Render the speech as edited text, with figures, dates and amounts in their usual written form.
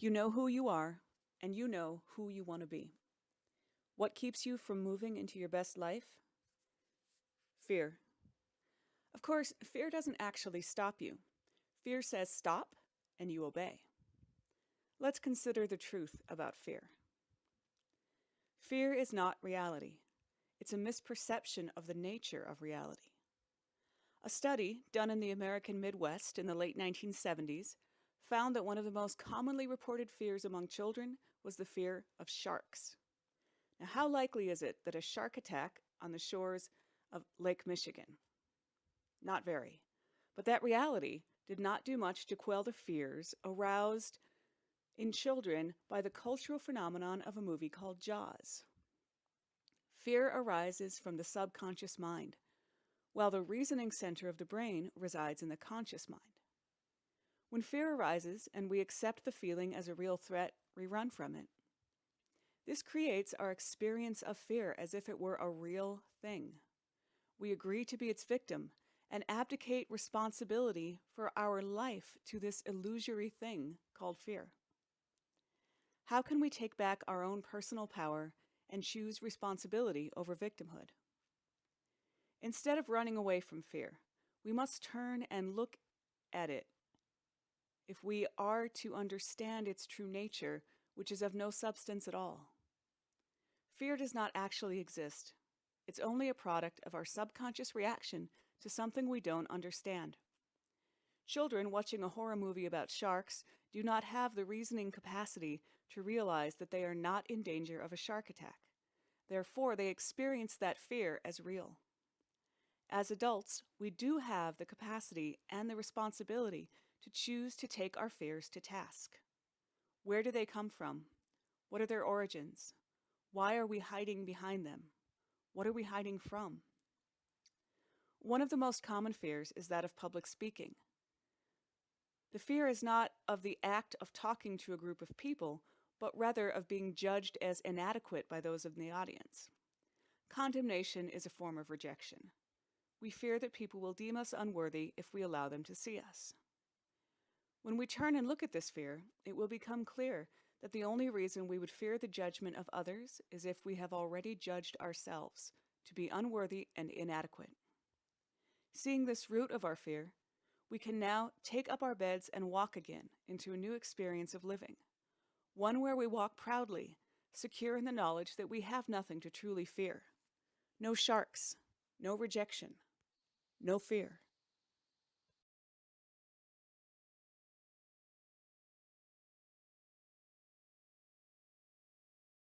You know who you are, and you know who you want to be. What keeps you from moving into your best life? Fear. Of course, fear doesn't actually stop you. Fear says stop, and you obey. Let's consider the truth about fear. Fear is not reality. It's a misperception of the nature of reality. A study done in the American Midwest in the late 1970s found that one of the most commonly reported fears among children was the fear of sharks. Now, how likely is it that a shark attack on the shores of Lake Michigan? Not very. But that reality did not do much to quell the fears aroused in children by the cultural phenomenon of a movie called Jaws. Fear arises from the subconscious mind, while the reasoning center of the brain resides in the conscious mind. When fear arises and we accept the feeling as a real threat, we run from it. This creates our experience of fear as if it were a real thing. We agree to be its victim and abdicate responsibility for our life to this illusory thing called fear. How can we take back our own personal power and choose responsibility over victimhood? Instead of running away from fear, we must turn and look at it if we are to understand its true nature, which is of no substance at all. Fear does not actually exist. It's only a product of our subconscious reaction to something we don't understand. Children watching a horror movie about sharks do not have the reasoning capacity to realize that they are not in danger of a shark attack. Therefore, they experience that fear as real. As adults, we do have the capacity and the responsibility to choose to take our fears to task. Where do they come from? What are their origins? Why are we hiding behind them? What are we hiding from? One of the most common fears is that of public speaking. The fear is not of the act of talking to a group of people, but rather of being judged as inadequate by those in the audience. Condemnation is a form of rejection. We fear that people will deem us unworthy if we allow them to see us. When we turn and look at this fear, it will become clear that the only reason we would fear the judgment of others is if we have already judged ourselves to be unworthy and inadequate. Seeing this root of our fear, we can now take up our beds and walk again into a new experience of living, one where we walk proudly, secure in the knowledge that we have nothing to truly fear. No sharks, no rejection, no fear.